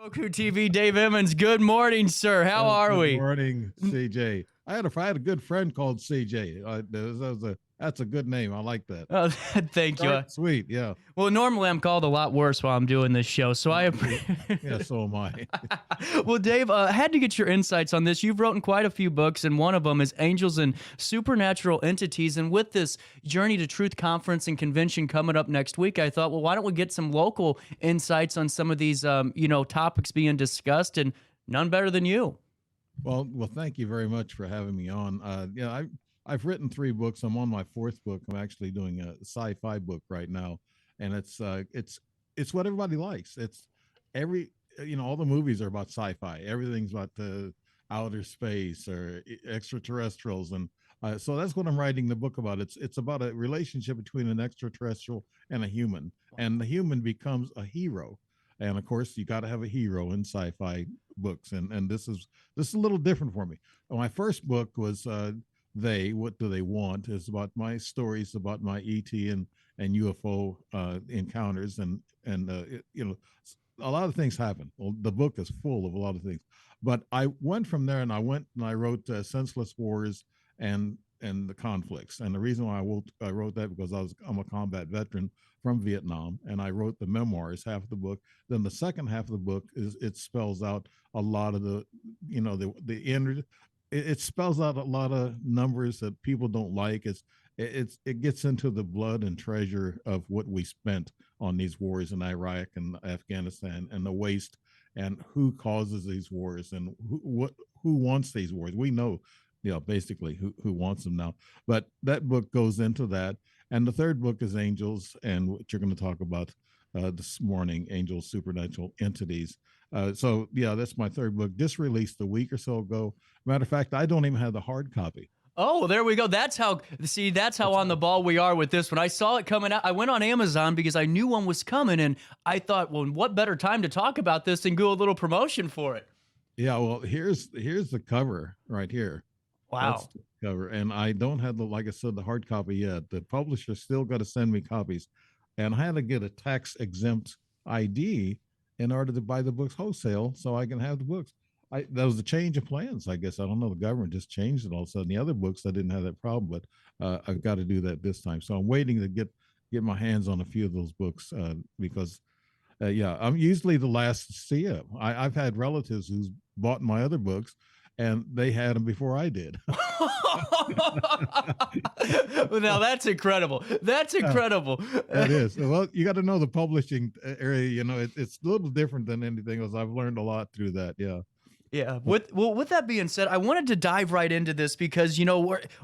Roku TV, Dave Emmons. Good morning, sir. How are Good we? morning, CJ. I had a good friend called CJ. That's a good name. I like that. Oh, thank Short you. and sweet. Yeah. Well, normally I'm called a lot worse while I'm doing this show, so I appreciate. Yeah. So am I. Well, Dave, I had to get your insights on this. You've written quite a few books, and one of them is Angels and Supernatural Entities. And with this Journey to Truth conference and convention coming up next week, I thought, well, why don't we get some local insights on some of these, topics being discussed, and none better than you. Well, thank you very much for having me on. I've written 3 books. I'm on my 4th book. I'm actually doing a sci-fi book right now, and it's what everybody likes. It's every all the movies are about sci-fi. Everything's about the outer space or extraterrestrials, and so that's what I'm writing the book about. It's about a relationship between an extraterrestrial and a human, and the human becomes a hero. And of course, you got to have a hero in sci-fi books, and this is a little different for me. My first book was what do they want? Is about my stories about my ET and UFO encounters, and a lot of things happen. Well, the book is full of a lot of things, but I went from there and I wrote Senseless Wars and the conflicts. And the reason why I wrote that because I'm a combat veteran from Vietnam, and I wrote the memoirs, half of the book. Then the second half of the book it spells out a lot of the inner. It spells out a lot of numbers that people don't like. It gets into the blood and treasure of what we spent on these wars in Iraq and Afghanistan, and the waste, and who causes these wars, and who wants these wars. We know, basically who wants them now. But that book goes into that. And the third book is Angels, and what you're going to talk about this morning, Angels, Supernatural Entities. So yeah, that's my third book, just released a week or so ago. Matter of fact, I don't even have the hard copy. Oh, there we go. That's how on the ball we are with this one. I saw it coming out. I went on Amazon because I knew one was coming, and I thought, well, what better time to talk about this and do a little promotion for it? Yeah, well, here's the cover right here. Wow. That's the cover. And I don't have like I said, the hard copy yet. The publisher still got to send me copies. And I had to get a tax exempt ID in order to buy the books wholesale so I can have the books. That was a change of plans, I guess. I don't know. The government just changed it all of a sudden. The other books, I didn't have that problem, but I've got to do that this time. So I'm waiting to get my hands on a few of those books because, I'm usually the last to see them. I've had relatives who's bought my other books, and they had them before I did. Now that's incredible. That's incredible. It is. Well, you got to know the publishing area. It's a little different than anything else. I've learned a lot through that. Yeah. Yeah. With that being said, I wanted to dive right into this because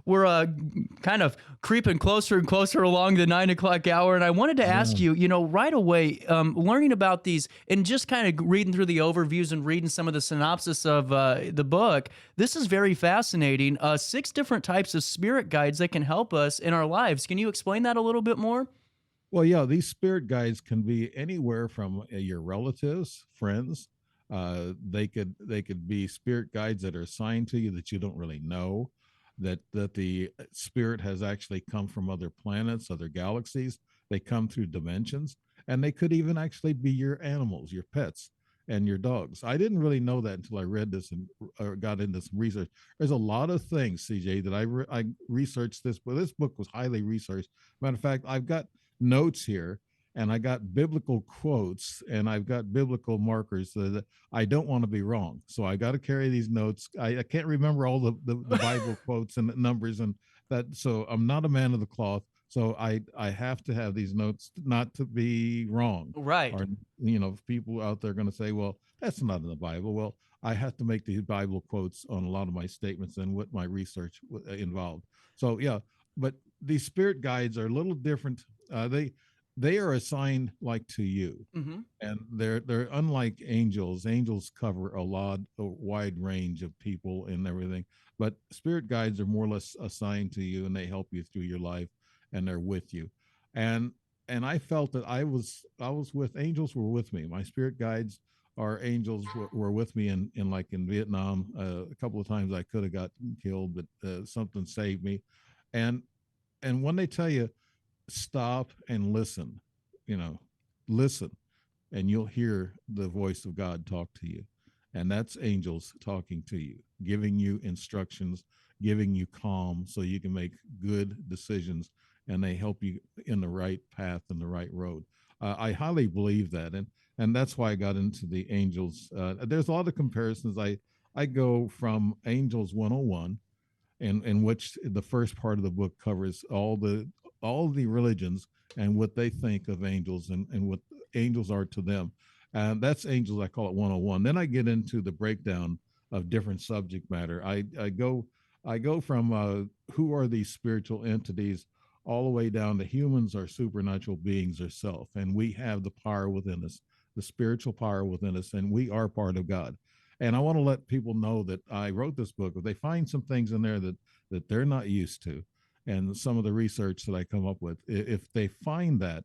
we're kind of creeping closer and closer along the 9 o'clock hour, and I wanted to ask you, right away, learning about these and just kind of reading through the overviews and reading some of the synopsis of the book. This is very fascinating. 6 different types of spirit guides that can help us in our lives. Can you explain that a little bit more? Well, yeah, these spirit guides can be anywhere from your relatives, friends. They could be spirit guides that are assigned to you that you don't really know, that the spirit has actually come from other planets, other galaxies. They come through dimensions, and they could even actually be your animals, your pets, and your dogs. I didn't really know that until I read this and got into some research. There's a lot of things, CJ, that I researched this, but this book was highly researched. Matter of fact, I've got notes here, and I got biblical quotes, and I've got biblical markers that I don't want to be wrong. So I got to carry these notes. I can't remember all the Bible quotes and numbers and that. So I'm not a man of the cloth. So I have to have these notes not to be wrong. Right. Or, people out there are going to say, well, that's not in the Bible. Well, I have to make these Bible quotes on a lot of my statements and what my research involved. So, yeah, but these spirit guides are a little different. They are assigned like to you, and they're unlike angels. Angels cover a wide range of people and everything, but spirit guides are more or less assigned to you, and they help you through your life, and they're with you. And I felt that I was with angels were with me. My spirit guides are angels were with me in Vietnam. A couple of times I could have got killed, but something saved me. And when they tell you stop and listen, listen, and you'll hear the voice of God talk to you. And that's angels talking to you, giving you instructions, giving you calm so you can make good decisions, and they help you in the right path and the right road. I highly believe that. And that's why I got into the angels. There's a lot of comparisons. I go from Angels 101, in which the first part of the book covers all the religions and what they think of angels, and what angels are to them. And that's angels, I call it 101. Then I get into the breakdown of different subject matter. I go from who are these spiritual entities, all the way down to humans are supernatural beings ourselves, and we have the power within us, the spiritual power within us, and we are part of God. And I want to let people know that I wrote this book. If they find some things in there that they're not used to, and some of the research that I come up with, if they find that,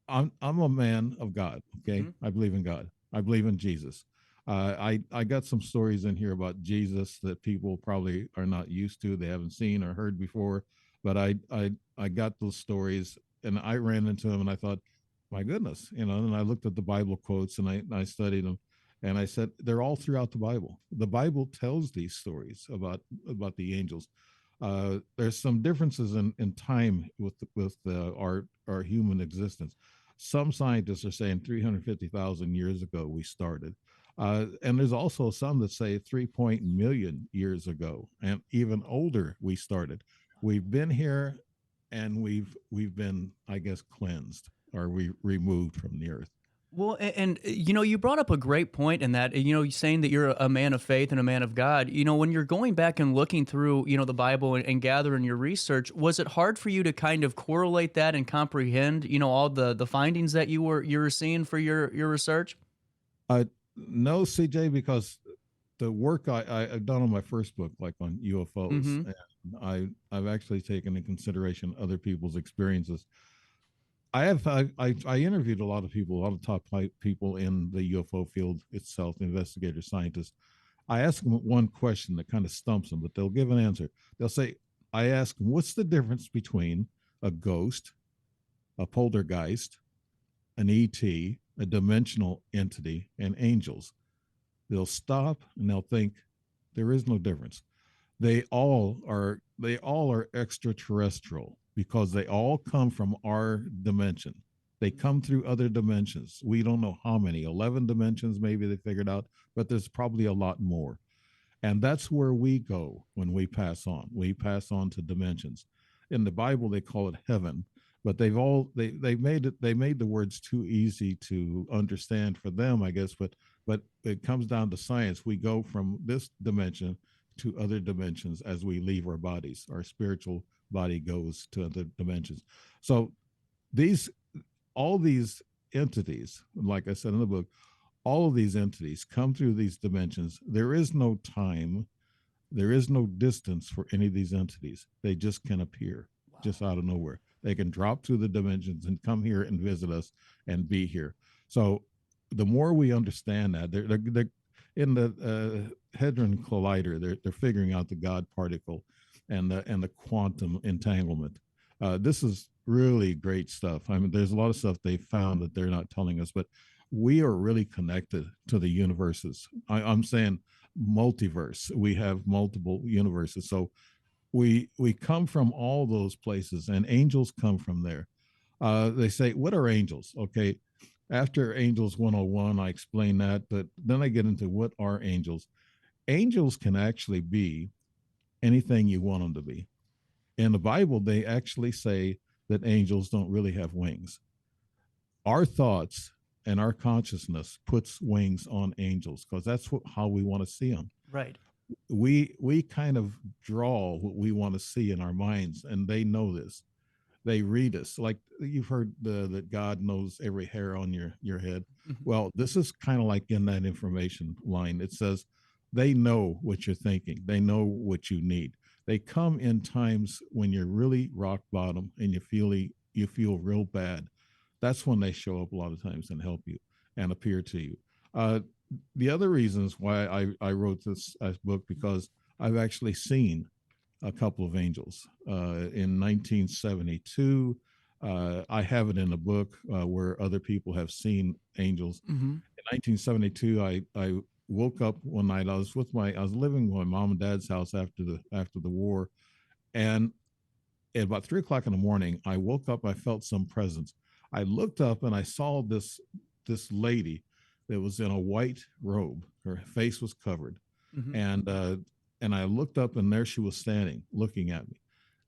I'm a man of God. Okay, I believe in God. I believe in Jesus. I got some stories in here about Jesus that people probably are not used to, they haven't seen or heard before, but I got those stories, and I ran into them, and I thought, my goodness, And I looked at the Bible quotes, and I studied them, and I said they're all throughout the Bible. The Bible tells these stories about the angels. There's some differences in time with our human existence. Some scientists are saying 350,000 years ago we started. And there's also some that say 3 million years ago and even older we started. We've been here, and we've been, I guess, cleansed, or we removed from the earth. Well, you brought up a great point in that, saying that you're a man of faith and a man of God. When you're going back and looking through, the Bible, and gathering your research, was it hard for you to kind of correlate that and comprehend, all the findings that you were seeing for your research? No, CJ, because the work I've done on my first book, like on UFOs, Mm-hmm. and I've actually taken in consideration other people's experiences. I interviewed a lot of people, a lot of top people in the UFO field itself, investigators, scientists. I ask them one question that kind of stumps them, but they'll give an answer. They'll say, I ask them, what's the difference between a ghost, a poltergeist, an ET, a dimensional entity, and angels? They'll stop and they'll think there is no difference. They all are extraterrestrial because they all come from our dimension. They come through other dimensions. We don't know how many, 11 dimensions maybe they figured out, but there's probably a lot more. And that's where we go when we pass on. We pass on to dimensions. In the Bible, they call it heaven, but they made the words too easy to understand for them, I guess. But it comes down to science. We go from this dimension to other dimensions as we leave our bodies. Our spiritual body goes to other dimensions. So these all these entities, like I said in the book, all of these entities come through these dimensions. There is no time, there is no distance for any of these entities. They just can appear just out of nowhere. They can drop through the dimensions and come here and visit us and be here. So the more we understand that, they're in the Hadron Collider, they're figuring out the God particle and the quantum entanglement. This is really great stuff. I mean, there's a lot of stuff they found that they're not telling us, but we are really connected to the universes. I'm saying multiverse. We have multiple universes. So we come from all those places, and angels come from there. They say, what are angels? Okay. After Angels 101, I explain that, but then I get into what are angels. Angels can actually be anything you want them to be. In the Bible, they actually say that angels don't really have wings. Our thoughts and our consciousness puts wings on angels because that's how we want to see them. Right. We kind of draw what we want to see in our minds, and they know this. They read us. Like you've heard that God knows every hair on your head. Mhm. Well, this is kind of like in that information line. It says they know what you're thinking. They know what you need. They come in times when you're really rock bottom and you feel real bad. That's when they show up a lot of times and help you and appear to you. Uh, the other reasons why I wrote this book, because I've actually seen a couple of angels in 1972. I have it in a book where other people have seen angels. Mm-hmm. In 1972, I woke up one night. I was living with my mom and dad's house after the war, and at about 3 o'clock in the morning, I woke up. I felt some presence. I looked up and I saw this lady that was in a white robe. Her face was covered, Mm-hmm. and I looked up, and there she was standing, looking at me.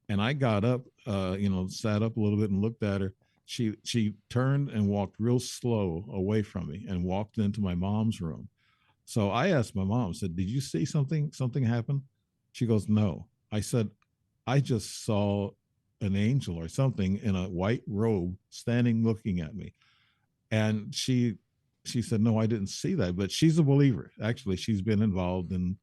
And I got up, sat up a little bit and looked at her. She turned and walked real slow away from me and walked into my mom's room. So I asked my mom, said, "Did you see something happen?" She goes, "No." I said, "I just saw an angel or something in a white robe standing looking at me." And she said, "No, I didn't see that." But she's a believer. Actually, she's been involved in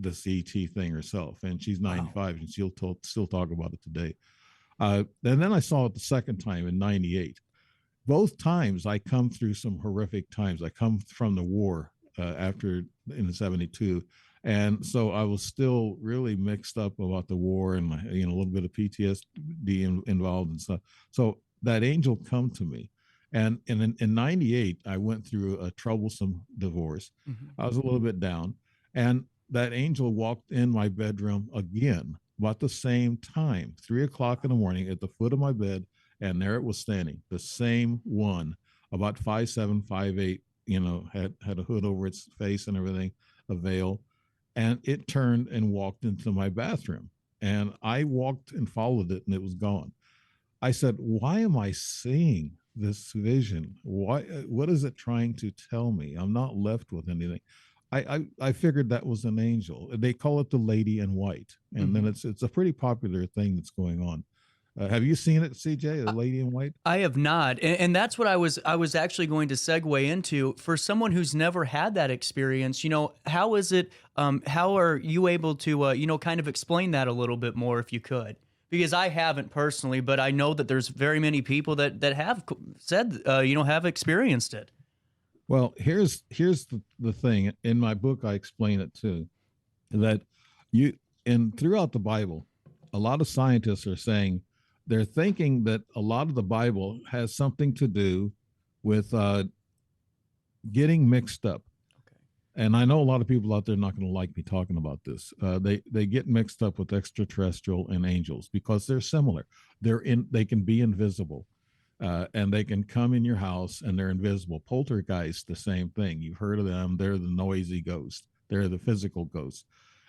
the CT thing herself, and she's Wow. 95, and still talk about it today. And then I saw it the second time in '98. Both times I come through some horrific times. I come from the war after in '72, and so I was still really mixed up about the war, and a little bit of PTSD involved and stuff. So that angel come to me, and in '98 I went through a troublesome divorce. Mm-hmm. I was a little bit down, and that angel walked in my bedroom again about the same time, 3 o'clock in the morning, at the foot of my bed, and there it was standing, the same one, about 5'7", 5'8", had a hood over its face and everything, a veil, and it turned and walked into my bathroom, and I walked and followed it, and it was gone. I said, "Why am I seeing this vision? Why? What is it trying to tell me? I'm not left with anything." I figured that was an angel. They call it the Lady in White, and then Mm-hmm. it's a pretty popular thing that's going on. Have you seen it, CJ? The Lady in White? I have not, and that's what I was actually going to segue into. For someone who's never had that experience, how is it? How are you able to, kind of explain that a little bit more, if you could? Because I haven't personally, but I know that there's very many people that have said, have experienced it. Well, here's the thing. In my book, I explain it too. That you and throughout the Bible, a lot of scientists are saying they're thinking that a lot of the Bible has something to do with getting mixed up. Okay. And I know a lot of people out there are not going to like me talking about this. They get mixed up with extraterrestrial and angels because they're similar. They can be invisible, and they can come in your house and they're invisible. Poltergeist, the same thing. You've heard of them. They're the noisy ghost. They're the physical ghost,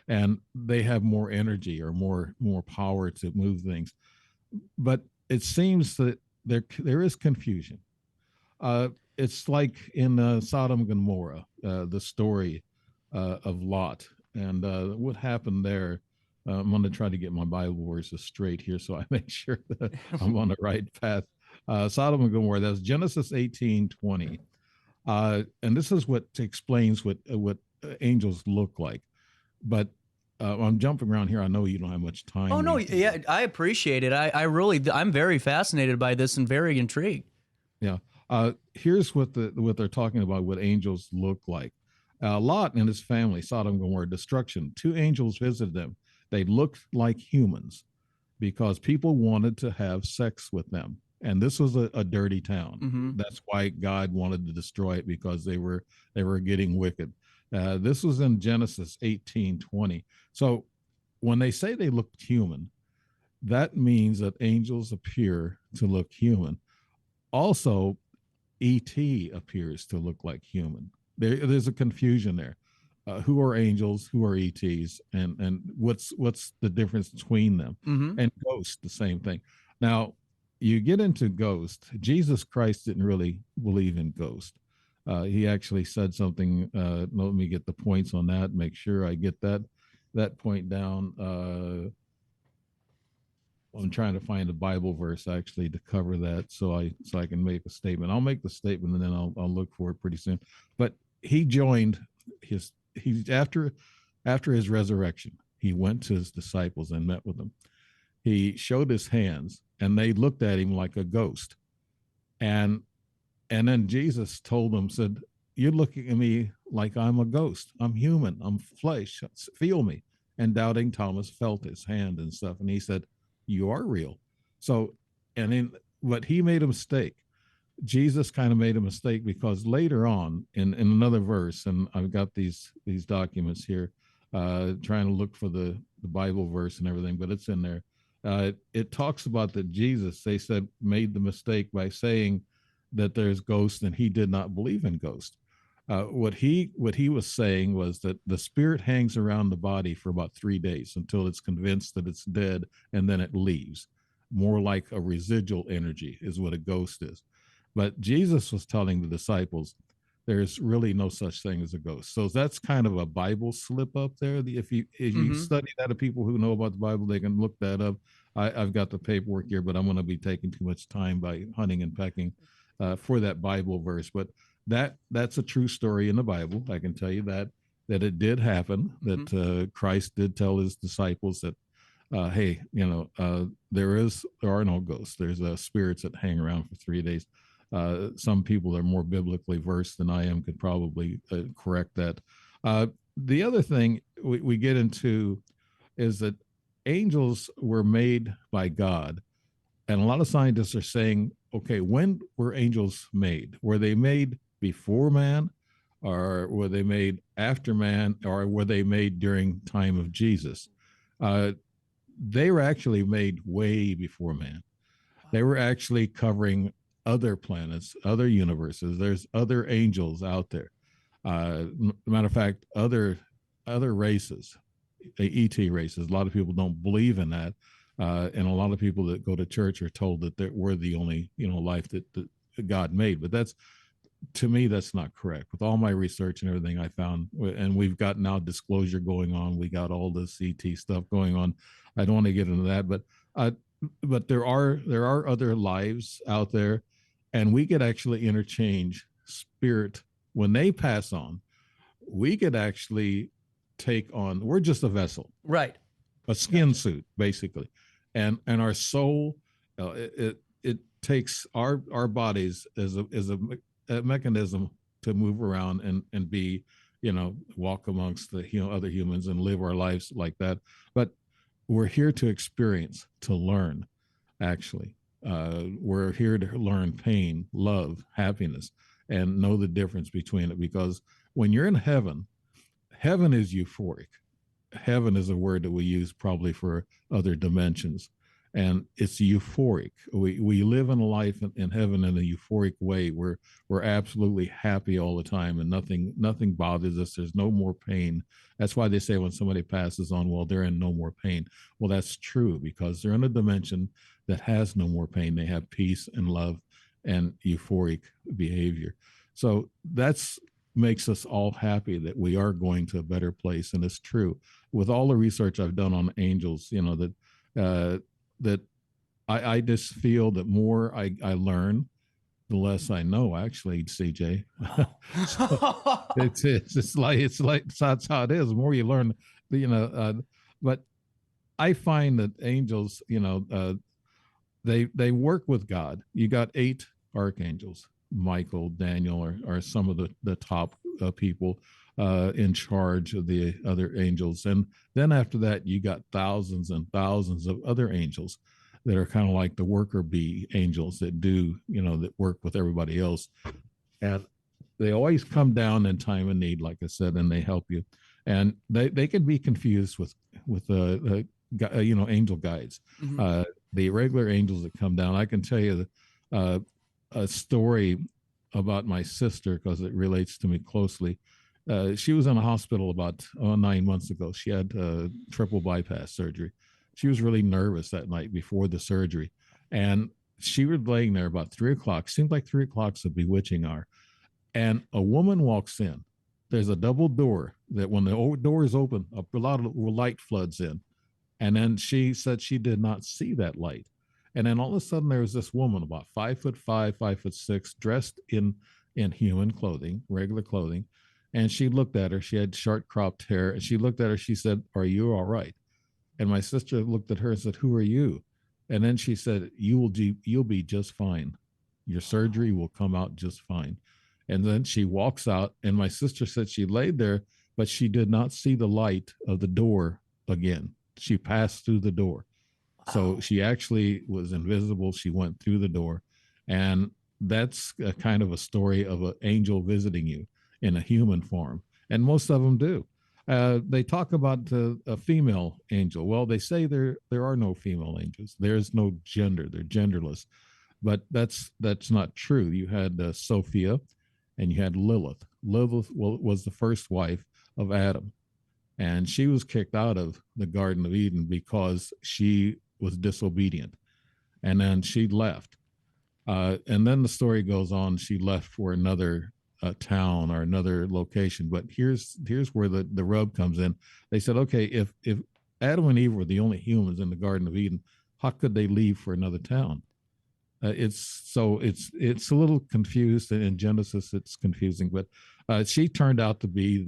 and they have more energy or more power to move things. But it seems that there is confusion. It's like in Sodom and Gomorrah, the story of Lot, and what happened there. I'm going to try to get my Bible verses straight here, so I make sure that I'm on the right path. Sodom and Gomorrah. That's Genesis 18:20, and this is what explains what angels look like. But I'm jumping around here. I know you don't have much Oh time. no, yeah, I appreciate it. I'm very fascinated by this and very intrigued. Yeah. Here's what they're talking about. What angels look like. Lot and his family, Sodom and Gomorrah, destruction. Two angels visited them. They looked like humans because people wanted to have sex with them, and this was a dirty town. Mm-hmm. That's why God wanted to destroy it, because they were getting wicked. This was in Genesis 18:20. So when they say they looked human, that means that angels appear to look human. Also, ET appears to look like human. There's a confusion there. Who are angels? Who are ETs? And what's the difference between them? Mm-hmm. And ghosts, the same thing. Now, you get into ghosts. Jesus Christ didn't really believe in ghosts. He actually said something. Let me get the points on that. Make sure I get that point down. I'm trying to find a Bible verse actually to cover that, so I can make a statement. I'll make the statement and then I'll look for it pretty soon. But he joined he after his resurrection, he went to his disciples and met with them. He showed his hands, and they looked at him like a ghost. And then Jesus told them, said, "You're looking at me like I'm a ghost. I'm human. I'm flesh. Feel me." And doubting Thomas felt his hand and stuff, and he said, "You are real." So And in but he made a mistake. Jesus kind of made a mistake because later on in another verse, and I've got these documents here, trying to look for the Bible verse and everything, but it's in there. It talks about that Jesus, they said, made the mistake by saying that there's ghosts, and he did not believe in ghosts. What he was saying was that the spirit hangs around the body for about 3 days until it's convinced that it's dead, and then it leaves. More like a residual energy is what a ghost is. But Jesus was telling the disciples, there's really no such thing as a ghost. So that's kind of a Bible slip up there. If you Mm-hmm. study that, of people who know about the Bible, they can look that up. I've got the paperwork here, but I'm going to be taking too much time by hunting and pecking for that Bible verse. But that's a true story in the Bible. I can tell you that it did happen. Mm-hmm. That Christ did tell his disciples that, hey, there are no ghosts. There's spirits that hang around for 3 days. Some people are more biblically versed than I am could probably correct that. The other thing we get into is that angels were made by God, and a lot of scientists are saying, okay, when were angels made? Were they made before man, or were they made after man, or were they made during time of Jesus? Uh, they were actually made way before man. They were actually covering other planets, other universes. There's other angels out there. Matter of fact, other races, ET races. A lot of people don't believe in that, and a lot of people that go to church are told that we're the only life that God made. But that's, to me, that's not correct. With all my research and everything I found, and we've got now disclosure going on, we got all this ET stuff going on. I don't want to get into that, but there are other lives out there, and we could actually interchange spirit when they pass on. We could actually take on. We're just a vessel, Right. a skin suit, basically, and our soul. It takes our bodies as a mechanism to move around and be, walk amongst the other humans and live our lives like that. But we're here to experience, to learn. Actually, we're here to learn pain, love, happiness, and know the difference between it. Because when you're in heaven, heaven is euphoric. Heaven is a word that we use probably for other dimensions, and it's euphoric. We live in a life in heaven in a euphoric way where we're absolutely happy all the time, and nothing bothers us. There's no more pain. That's why they say when somebody passes on, well, they're in no more pain. Well, that's true, because they're in a dimension that has no more pain. They have peace and love and euphoric behavior. So that's makes us all happy that we are going to a better place. And it's true with all the research I've done on angels, that I just feel that more I learn, the less I know, actually, CJ. So it's like that's how it is. The more you learn, but I find that angels, they work with God. You got 8 archangels. Michael, Daniel are some of the top people in charge of the other angels. And then after that, you got thousands and thousands of other angels that are kind of like the worker bee angels that do, that work with everybody else. And they always come down in time of need, like I said, and they help you. And they can be confused with angel guides. Mm-hmm. The regular angels that come down, I can tell you a story about my sister because it relates to me closely. She was in a hospital about 9 months ago. She had triple bypass surgery. She was really nervous that night before the surgery. And she was laying there about 3 o'clock. Seemed like 3 o'clock's a bewitching hour. And a woman walks in. There's a double door that when the door is open, a lot of light floods in. And then she said she did not see that light. And then all of a sudden there was this woman about 5'5", 5'6", dressed in human clothing, regular clothing. And she looked at her. She had short cropped hair. And she looked at her. She said, "Are you all right?" And my sister looked at her and said, "Who are you?" And then she said, you'll be just fine. Your surgery will come out just fine." And then she walks out. And my sister said she laid there, but she did not see the light of the door again. She passed through the door. So she actually was invisible. She went through the door, and that's a kind of a story of an angel visiting you in a human form, and most of them do. They talk about a female angel. Well, they say there are no female angels. There's no gender. They're genderless, but that's not true. You had Sophia, and you had Lilith. Lilith was the first wife of Adam, and she was kicked out of the Garden of Eden because she was disobedient, and then she left. And then the story goes on. She left for another town or another location. But here's where the rub comes in. They said, okay, if Adam and Eve were the only humans in the Garden of Eden, how could they leave for another town? It's a little confused, and in Genesis it's confusing. But she turned out to be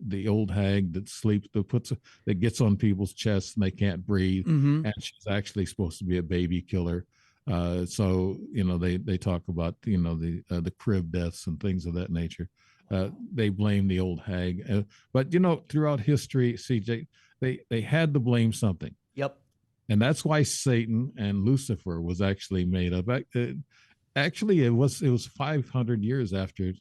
the old hag that sleeps, that gets on people's chests and they can't breathe, and she's actually supposed to be a baby killer. So they talk about the crib deaths and things of that nature. They blame the old hag, but throughout history, CJ, they had to blame something. Yep. And that's why Satan and Lucifer was actually made up. Actually, it was 500 years after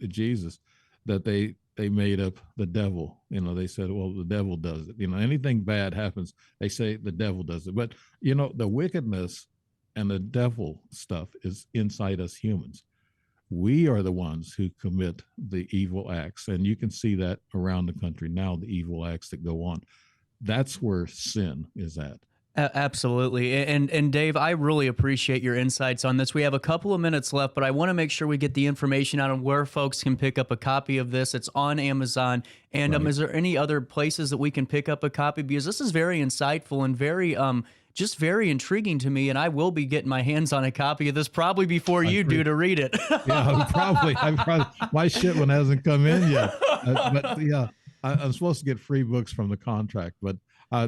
Jesus that they made up the devil. They said, well, the devil does it. Anything bad happens, they say the devil does it. But the wickedness and the devil stuff is inside us humans. We are the ones who commit the evil acts, and you can see that around the country now. The evil acts that go on. That's where sin is at. Absolutely. And Dave, I really appreciate your insights on this. We have a couple of minutes left, but I want to make sure we get the information out on where folks can pick up a copy of this. It's on Amazon. And Right. Is there any other places that we can pick up a copy? Because this is very insightful and very just very intriguing to me, and I will be getting my hands on a copy of this probably before you do to read it. Yeah, probably. My shit one hasn't come in yet. But yeah, I'm supposed to get free books from the contract, but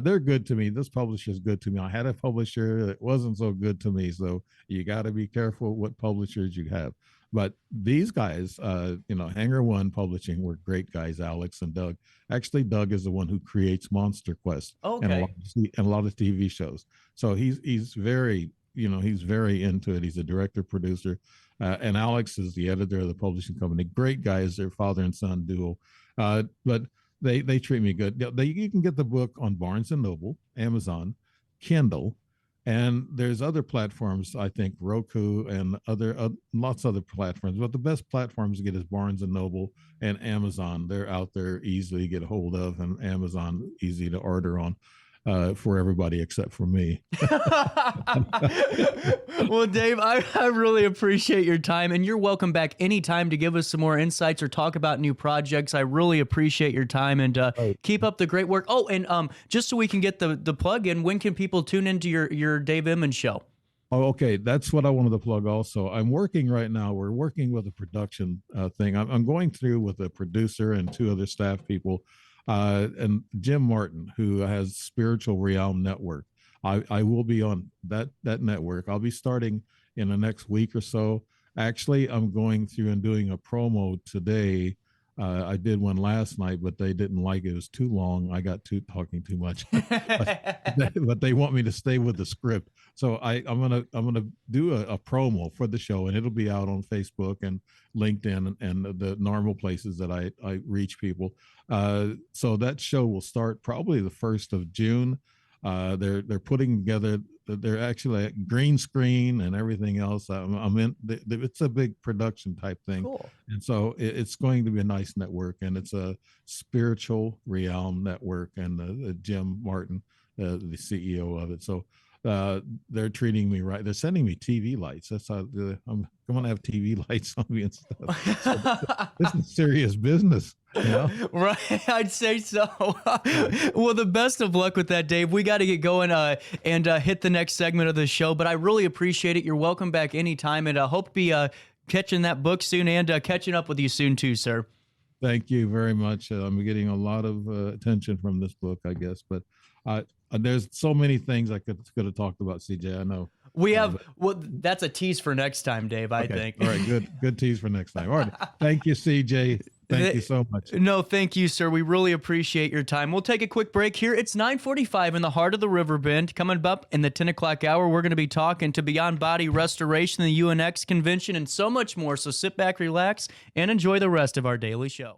they're good to me. This publisher is good to me. I had a publisher that wasn't so good to me, so you got to be careful what publishers you have. But these guys, Hangar One Publishing were great guys, Alex and Doug. Actually, Doug is the one who creates Monster Quest and a lot of TV shows. So he's very, he's very into it. He's a director, producer, and Alex is the editor of the publishing company. Great guys, they're father and son duo. But they treat me good. You can get the book on Barnes and Noble, Amazon, Kindle, and there's other platforms. I think Roku and lots of other platforms. But the best platforms to get is Barnes and Noble and Amazon. They're out there, easily to get a hold of, and Amazon easy to order on. For everybody except for me. Well, Dave, I really appreciate your time, and you're welcome back anytime to give us some more insights or talk about new projects. I really appreciate your time, and keep up the great work. Oh, and just so we can get the plug in, when can people tune into your Dave Emmons Show? Oh, okay. That's what I wanted to plug also. I'm working right now. We're working with a production thing. I'm going through with a producer and two other staff people, and Jim Martin, who has Spiritual Realm Network. I will be on that network. I'll be starting in the next week or so. Actually, I'm going through and doing a promo today. I did one last night, but they didn't like it. It was too long. I got talking too much, but they want me to stay with the script. So I'm gonna do a promo for the show, and it'll be out on Facebook and LinkedIn and the normal places that I reach people. So that show will start probably the 1st of June. They're putting together. They're actually green screen and everything else. I'm in. It's a big production type thing, Cool. And so it's going to be a nice network, and it's a Spiritual Realm Network, and Jim Martin, the CEO of it. So they're treating me right. They're sending me TV lights. That's how I'm going to have TV lights on me and stuff. So this is serious business. Right, I'd say so. Well, the best of luck with that, Dave. We got to get going and hit the next segment of the show, but I really appreciate it. You're welcome back anytime, and I hope to be catching that book soon and catching up with you soon too, sir. Thank you very much. I'm getting a lot of attention from this book, I guess, but there's so many things I could have talked about, CJ. I know. We have, well, that's a tease for next time, Dave, I think. All right, good tease for next time. All right. Thank you, CJ. Thank you so much. No, thank you, sir. We really appreciate your time. We'll take a quick break here. It's 9:45 in the heart of the Riverbend. Coming up in the 10 o'clock hour, we're going to be talking to Beyond Body Restoration, the UNX convention, and so much more. So sit back, relax, and enjoy the rest of our daily show.